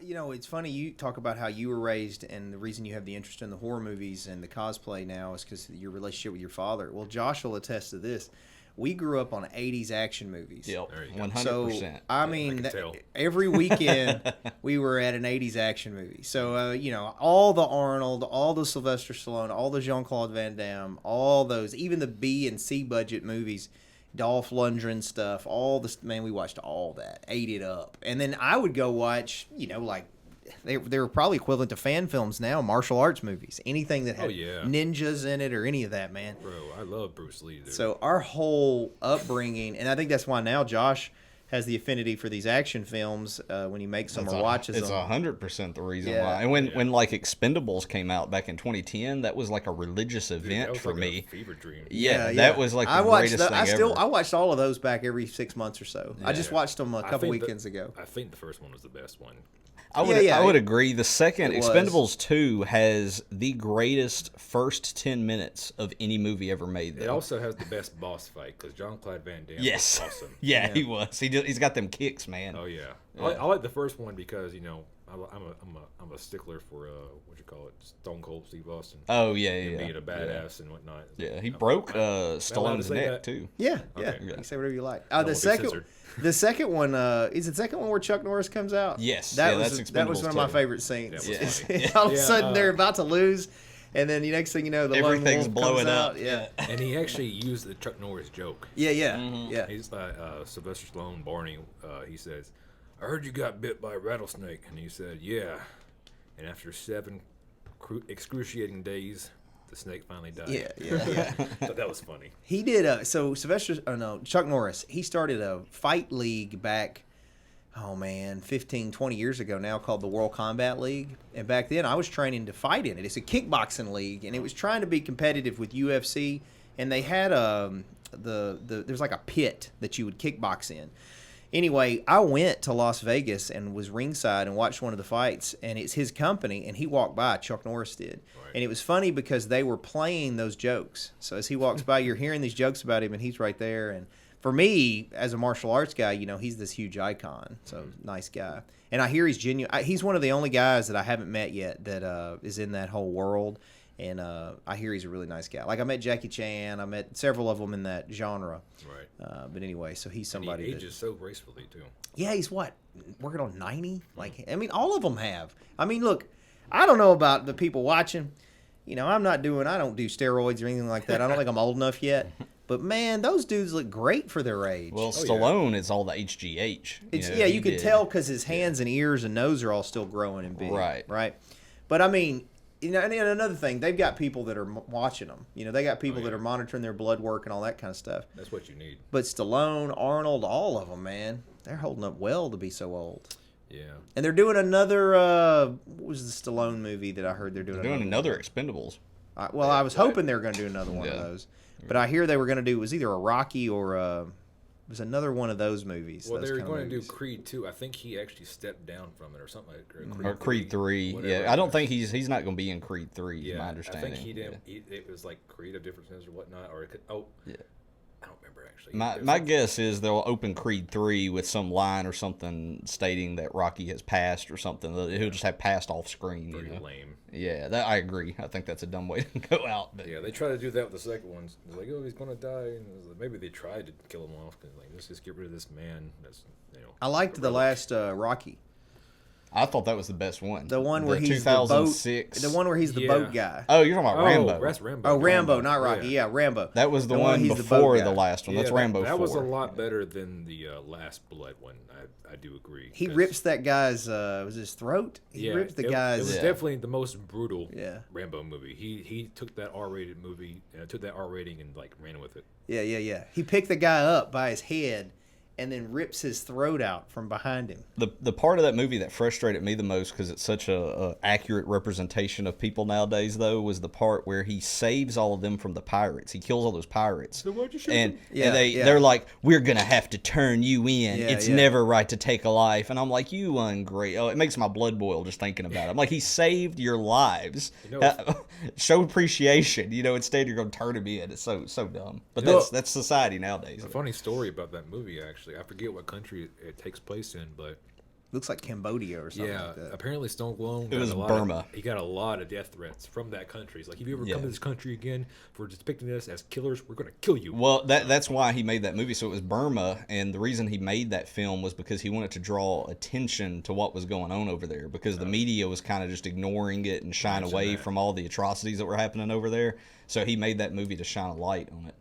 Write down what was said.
It's funny you talk about how you were raised, and the reason you have the interest in the horror movies and the cosplay now is because of your relationship with your father. Well, Josh will attest to this. We grew up on 80's action movies. Yep, There you go. 100%. So, I mean, can tell. every weekend we were at an 80's action movie. So, all the Arnold, all the Sylvester Stallone, all the Jean-Claude Van Damme, all those, even the B and C budget movies, Dolph Lundgren stuff, all this, man, we watched all that, ate it up. And then I would go watch, like, they were probably equivalent to fan films now, martial arts movies, anything that had ninjas in it or any of that, man. Bro, I love Bruce Lee, dude. So our whole upbringing, and I think that's why now Josh has the affinity for these action films when he makes them or watches them. It's 100% the reason why. And when like Expendables came out back in 2010, that was like a religious event for like me. A fever dream. Yeah, that was like the greatest thing ever. I watched all of those back every 6 months or so. Yeah. I just watched them a couple weekends ago. I think the first one was the best one. I would agree. The second Expendables 2 has the greatest first 10 minutes of any movie ever made. Though. It also has the best boss fight because Jean-Claude Van Damme was awesome. yeah, he was. He's got them kicks, man. Oh yeah. I like the first one because I'm a stickler for what you call it, Stone Cold Steve Austin. Oh yeah, being a badass and whatnot. Yeah, he broke Stallone's neck too. Yeah, okay. You can say whatever you like. The second one is the second one where Chuck Norris comes out. Yes, that was one of my favorite scenes. All of a sudden they're about to lose, and then the next thing you know, everything's blowing up. Out. Yeah, and he actually used the Chuck Norris joke. Yeah. Mm-hmm. He's like Sylvester Stallone, Barney. He says, "I heard you got bit by a rattlesnake," and he said, "Yeah." And after 7 excruciating days, the snake finally died. Yeah. Thought that was funny. He did Chuck Norris, he started a fight league back, 15, 20 years ago now, called the World Combat League. And back then I was training to fight in it. It's a kickboxing league, and it was trying to be competitive with UFC, and they had there's like a pit that you would kickbox in. Anyway, I went to Las Vegas and was ringside and watched one of the fights, and it's his company, and he walked by, Chuck Norris did. Right. And it was funny because they were playing those jokes. So as he walks by, you're hearing these jokes about him, and he's right there. And for me, as a martial arts guy, he's this huge icon. So nice guy. And I hear he's genuine. He's one of the only guys that I haven't met yet that is in that whole world. And I hear he's a really nice guy. Like, I met Jackie Chan. I met several of them in that genre. Right. But anyway, so he's somebody and he ages so gracefully, too. Yeah, he's working on 90? All of them have. Look, I don't know about the people watching. I don't do steroids or anything like that. I don't think I'm old enough yet. But, man, those dudes look great for their age. Well, Stallone is all the HGH. You can tell because his hands and ears and nose are all still growing and big. Right. But, and another thing, they've got people that are watching them. They got people that are monitoring their blood work and all that kind of stuff. That's what you need. But Stallone, Arnold, all of them, man, they're holding up well to be so old. Yeah. And they're doing another, what was the Stallone movie that I heard they're doing? They're doing another Expendables. I was hoping they were going to do another one of those. But I hear they were going to do, it was either a Rocky or it was another one of those movies. Well, they were going to do Creed 2. I think he actually stepped down from it or something like that. Or Creed 3. Yeah, I don't think he's not going to be in Creed 3, yeah, my understanding. I think he didn't. It was like creative differences or whatnot. Or it could, yeah. I don't remember actually. My guess is they'll open Creed 3 with some line or something stating that Rocky has passed or something. He'll just have passed off screen. Pretty lame. Yeah, I agree. I think that's a dumb way to go out. But. Yeah, they try to do that with the second one. It's like, he's going to die. And like, maybe they tried to kill him off. Like, let's just get rid of this man. That's, I liked the last Rocky. I thought that was the best one. The one where he's 2006. The one where he's the boat guy. Oh, you're talking about Rambo. That's Rambo. Oh, Rambo, not Rocky. Yeah, Rambo. That was the one before the last one. That's Rambo 4. That was a lot better than the Last Blood one. I do agree. He rips that guy's was his throat? He rips the guy's. It was definitely the most brutal Rambo movie. He took that R-rated movie, took that R rating and like ran with it. Yeah. He picked the guy up by his head and then rips his throat out from behind him. The part of that movie that frustrated me the most, because it's such a accurate representation of people nowadays, though, was the part where he saves all of them from the pirates. He kills all those pirates. So why'd you shoot and them? They're like, we're going to have to turn you in. It's never right to take a life. And I'm like, you ungrateful. Oh, it makes my blood boil just thinking about it. I'm like, he saved your lives. Show appreciation. Instead you're going to turn him in. It's so dumb. But that's society nowadays. A funny story about that movie, actually. I forget what country it takes place in, but Looks like Cambodia or something Yeah, like that. apparently Stone Cold. It was Burma. He got a lot of death threats from that country. He's like, if you ever come to this country again for depicting us as killers, we're going to kill you. Well, that's why he made that movie. So it was Burma, and the reason he made that film was because he wanted to draw attention to what was going on over there, because the media was kind of just ignoring it and shying away from all the atrocities that were happening over there. So he made that movie to shine a light on it.